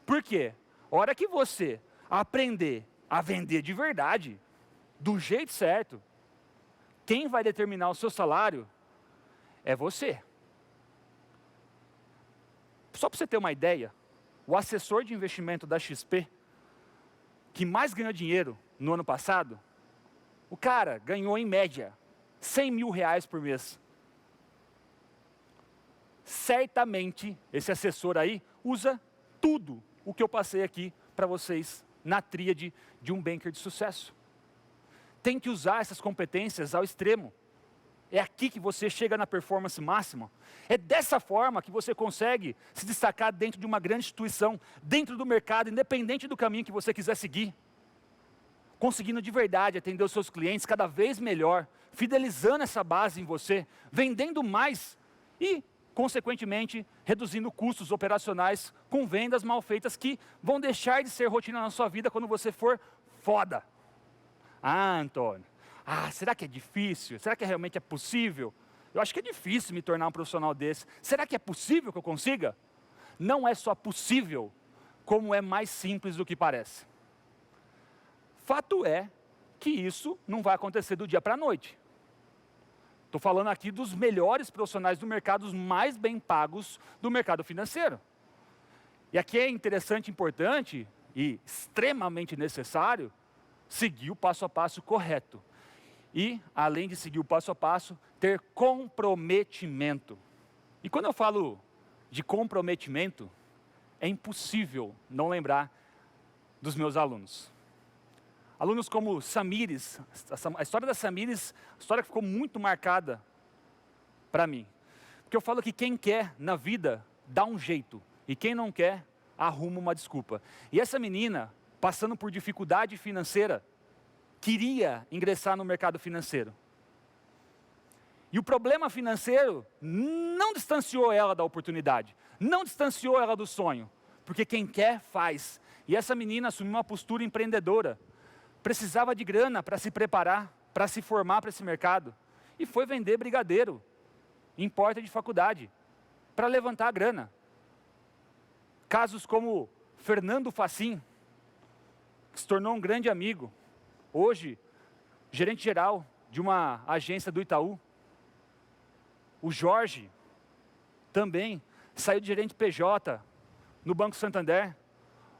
Por quê? A hora que você aprender a vender de verdade, do jeito certo, quem vai determinar o seu salário é você. Só para você ter uma ideia, o assessor de investimento da XP, que mais ganhou dinheiro no ano passado, o cara ganhou em média R$100 mil por mês. Certamente, esse assessor aí usa tudo o que eu passei aqui para vocês na tríade de um banker de sucesso. Tem que usar essas competências ao extremo. É aqui que você chega na performance máxima. É dessa forma que você consegue se destacar dentro de uma grande instituição, dentro do mercado, independente do caminho que você quiser seguir. Conseguindo de verdade atender os seus clientes cada vez melhor, fidelizando essa base em você, vendendo mais e, consequentemente, reduzindo custos operacionais com vendas mal feitas que vão deixar de ser rotina na sua vida quando você for foda. Ah, Antônio. Ah, será que é difícil? Será que realmente é possível? Eu acho que é difícil me tornar um profissional desse. Será que é possível que eu consiga? Não é só possível, como é mais simples do que parece. Fato é que isso não vai acontecer do dia para a noite. Estou falando aqui dos melhores profissionais do mercado, os mais bem pagos do mercado financeiro. E aqui é interessante, importante e extremamente necessário seguir o passo a passo correto. E, além de seguir o passo a passo, ter comprometimento. E quando eu falo de comprometimento, é impossível não lembrar dos meus alunos. Alunos como Samires, a história da Samires, a história que ficou muito marcada para mim. Porque eu falo que quem quer na vida, dá um jeito. E quem não quer, arruma uma desculpa. E essa menina, passando por dificuldade financeira, queria ingressar no mercado financeiro. E o problema financeiro não distanciou ela da oportunidade, não distanciou ela do sonho, porque quem quer, faz. E essa menina assumiu uma postura empreendedora, precisava de grana para se preparar, para se formar para esse mercado, e foi vender brigadeiro em porta de faculdade, para levantar a grana. Casos como Fernando Facin, que se tornou um grande amigo, hoje, gerente geral de uma agência do Itaú. O Jorge, também, saiu de gerente PJ no Banco Santander.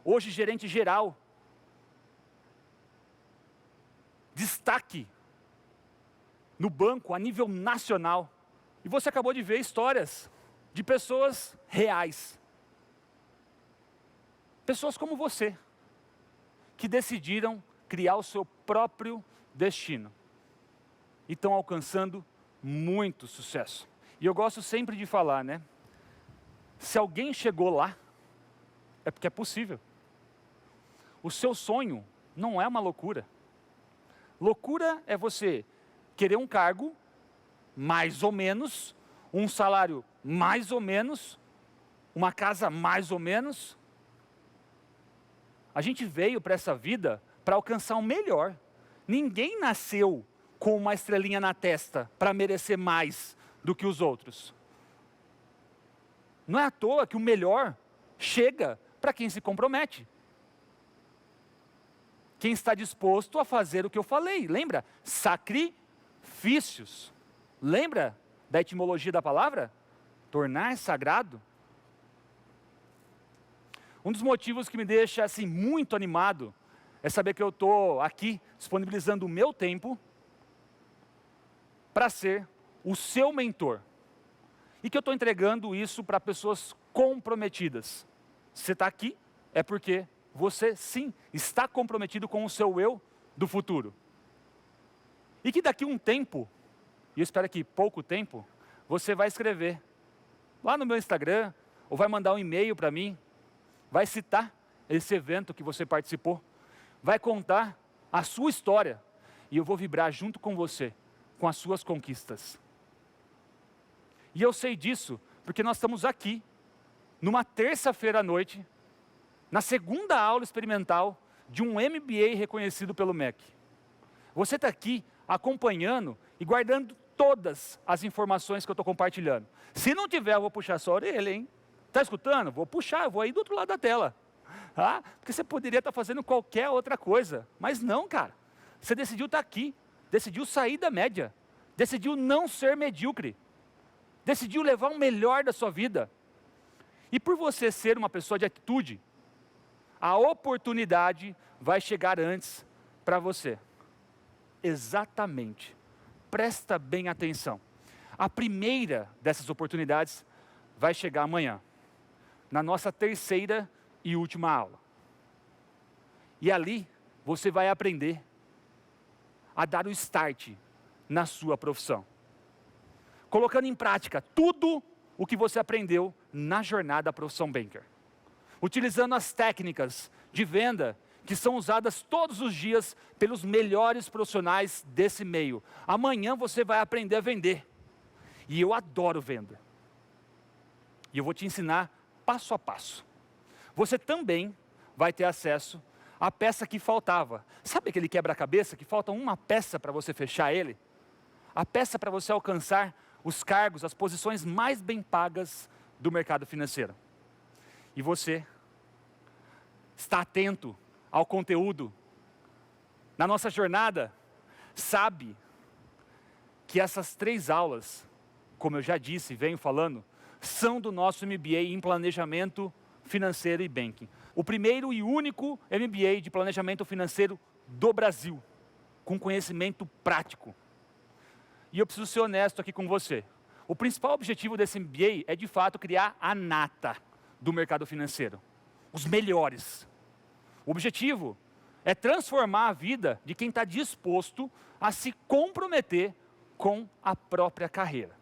Hoje, gerente geral. Destaque no banco a nível nacional. E você acabou de ver histórias de pessoas reais. Pessoas como você, que decidiram criar o seu próprio destino. E estão alcançando muito sucesso. E eu gosto sempre de falar, né? Se alguém chegou lá, é porque é possível. O seu sonho não é uma loucura. Loucura é você querer um cargo, mais ou menos, um salário mais ou menos, uma casa mais ou menos. A gente veio para essa vida para alcançar o melhor. Ninguém nasceu com uma estrelinha na testa para merecer mais do que os outros. Não é à toa que o melhor chega para quem se compromete. Quem está disposto a fazer o que eu falei. Lembra? Sacrifícios. Lembra da etimologia da palavra? Tornar sagrado. Um dos motivos que me deixa assim muito animado é saber que eu estou aqui disponibilizando o meu tempo para ser o seu mentor. E que eu estou entregando isso para pessoas comprometidas. Se você está aqui, é porque você sim está comprometido com o seu eu do futuro. E que daqui a um tempo, e eu espero que pouco tempo, você vai escrever lá no meu Instagram, ou vai mandar um e-mail para mim, vai citar esse evento que você participou, vai contar a sua história, e eu vou vibrar junto com você, com as suas conquistas. E eu sei disso, porque nós estamos aqui, numa terça-feira à noite, na segunda aula experimental de um MBA reconhecido pelo MEC. Você está aqui acompanhando e guardando todas as informações que eu estou compartilhando. Se não tiver, eu vou puxar sua orelha, hein? Está escutando? Vou puxar, eu vou aí do outro lado da tela. Ah, porque você poderia estar fazendo qualquer outra coisa. Mas não, cara. Você decidiu estar aqui. Decidiu sair da média. Decidiu não ser medíocre. Decidiu levar o melhor da sua vida. E por você ser uma pessoa de atitude, a oportunidade vai chegar antes para você. Exatamente. Presta bem atenção. A primeira dessas oportunidades vai chegar amanhã, na nossa terceira e última aula. E ali você vai aprender a dar o start na sua profissão, colocando em prática tudo o que você aprendeu na jornada Profissão Banker, utilizando as técnicas de venda que são usadas todos os dias pelos melhores profissionais desse meio. Amanhã você vai aprender a vender. E eu adoro venda. E eu vou te ensinar passo a passo. Você também vai ter acesso à peça que faltava. Sabe aquele quebra-cabeça que falta uma peça para você fechar ele? A peça para você alcançar os cargos, as posições mais bem pagas do mercado financeiro. E você está atento ao conteúdo na nossa jornada, sabe que essas 3 aulas, como eu já disse, venho falando, são do nosso MBA em Planejamento Financeiro e Banking. O primeiro e único MBA de Planejamento Financeiro do Brasil, com conhecimento prático. E eu preciso ser honesto aqui com você. O principal objetivo desse MBA é, de fato, criar a nata do mercado financeiro. Os melhores. O objetivo é transformar a vida de quem está disposto a se comprometer com a própria carreira.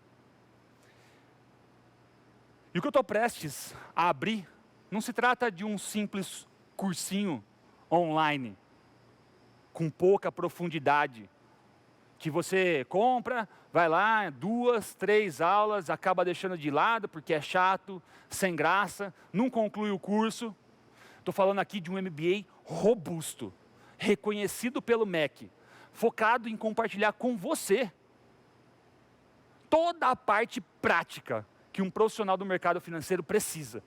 E o que eu estou prestes a abrir não se trata de um simples cursinho online, com pouca profundidade, que você compra, vai lá, 2, 3 aulas, acaba deixando de lado porque é chato, sem graça, não conclui o curso. Estou falando aqui de um MBA robusto, reconhecido pelo MEC, focado em compartilhar com você toda a parte prática que um profissional do mercado financeiro precisa.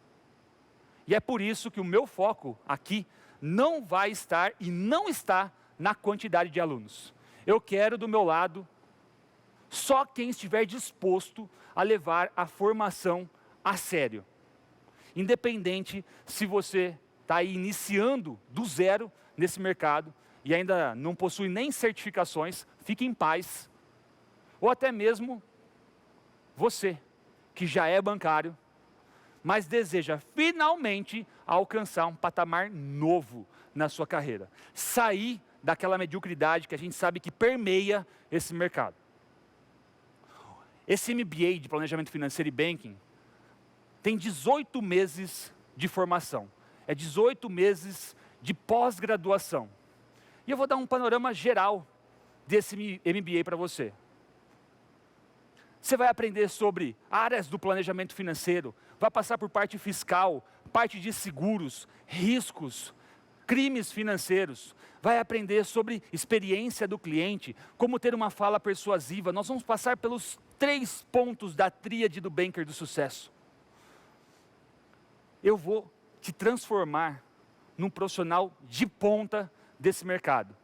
E é por isso que o meu foco aqui não vai estar e não está na quantidade de alunos. Eu quero do meu lado só quem estiver disposto a levar a formação a sério. Independente se você está aí iniciando do zero nesse mercado e ainda não possui nem certificações, fique em paz. Ou até mesmo você, que já é bancário, mas deseja finalmente alcançar um patamar novo na sua carreira. Sair daquela mediocridade que a gente sabe que permeia esse mercado. Esse MBA de Planejamento Financeiro e Banking tem 18 meses de formação. É 18 meses de pós-graduação. E eu vou dar um panorama geral desse MBA para você. Você vai aprender sobre áreas do planejamento financeiro, vai passar por parte fiscal, parte de seguros, riscos, crimes financeiros, vai aprender sobre experiência do cliente, como ter uma fala persuasiva. Nós vamos passar pelos 3 pontos da tríade do banker do sucesso. Eu vou te transformar num profissional de ponta desse mercado.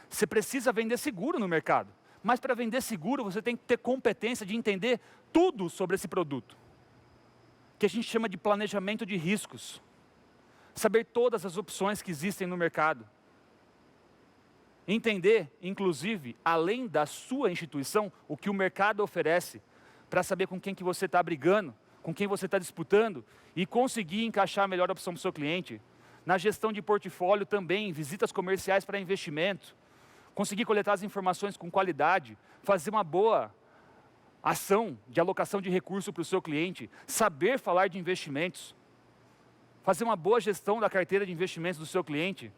Você precisa vender seguro no mercado, mas para vender seguro você tem que ter competência de entender tudo sobre esse produto, que a gente chama de planejamento de riscos. Saber todas as opções que existem no mercado. Entender, inclusive, além da sua instituição, o que o mercado oferece, para saber com quem que você está brigando, com quem você está disputando, e conseguir encaixar a melhor opção para o seu cliente. Na gestão de portfólio também, visitas comerciais para investimento, conseguir coletar as informações com qualidade, fazer uma boa ação de alocação de recursos para o seu cliente, saber falar de investimentos, fazer uma boa gestão da carteira de investimentos do seu cliente,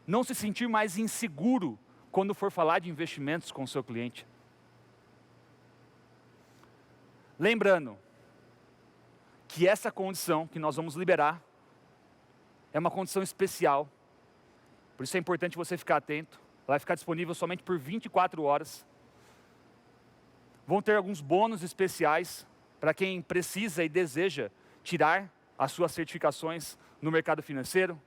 não se sentir mais inseguro quando for falar de investimentos com o seu cliente. Lembrando que essa condição que nós vamos liberar é uma condição especial, por isso é importante você ficar atento. Ela vai ficar disponível somente por 24 horas. Vão ter alguns bônus especiais para quem precisa e deseja tirar as suas certificações no mercado financeiro.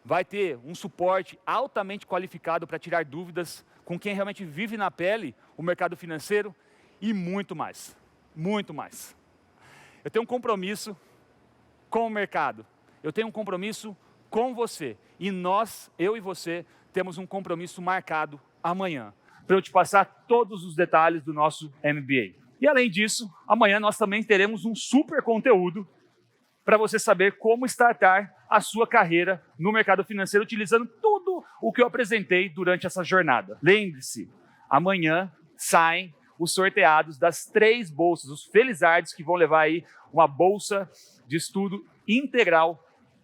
Vai ter um suporte altamente qualificado para tirar dúvidas com quem realmente vive na pele o mercado financeiro e muito mais. Muito mais. Eu tenho um compromisso com o mercado. Eu tenho um compromisso com você. E nós, eu e você, temos um compromisso marcado amanhã, para eu te passar todos os detalhes do nosso MBA. E além disso, amanhã nós também teremos um super conteúdo para você saber como startar a sua carreira no mercado financeiro, utilizando tudo o que eu apresentei durante essa jornada. Lembre-se, amanhã saem os sorteados das 3 bolsas, os felizardos que vão levar aí uma bolsa de estudo integral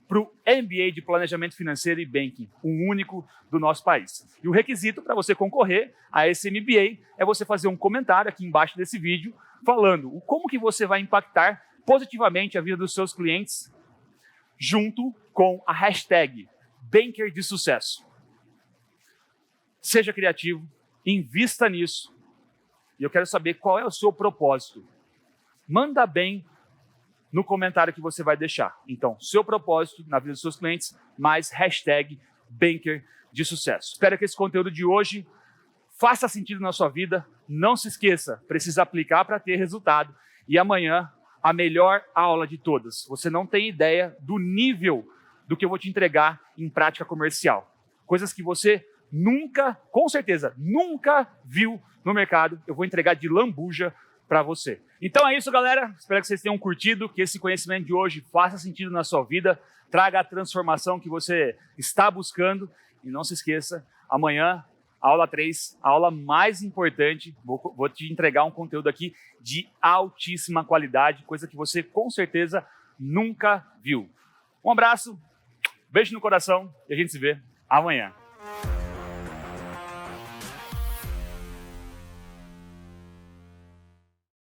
para o MBA de Planejamento Financeiro e Banking, o único do nosso país. E o requisito para você concorrer a esse MBA é você fazer um comentário aqui embaixo desse vídeo, falando como que você vai impactar positivamente a vida dos seus clientes, junto com a hashtag Banker de Sucesso. Seja criativo, invista nisso, e eu quero saber qual é o seu propósito. Manda bem no comentário que você vai deixar. Então, seu propósito na vida dos seus clientes, mais hashtag Banker de Sucesso. Espero que esse conteúdo de hoje faça sentido na sua vida. Não se esqueça, precisa aplicar para ter resultado. E amanhã, a melhor aula de todas. Você não tem ideia do nível do que eu vou te entregar em prática comercial. Coisas que você nunca, com certeza, nunca viu no mercado. Eu vou entregar de lambuja para você. Então é isso, galera. Espero que vocês tenham curtido, que esse conhecimento de hoje faça sentido na sua vida, traga a transformação que você está buscando. E não se esqueça, amanhã, aula 3, a aula mais importante, vou te entregar um conteúdo aqui de altíssima qualidade, coisa que você com certeza nunca viu. Um abraço, beijo no coração e a gente se vê amanhã.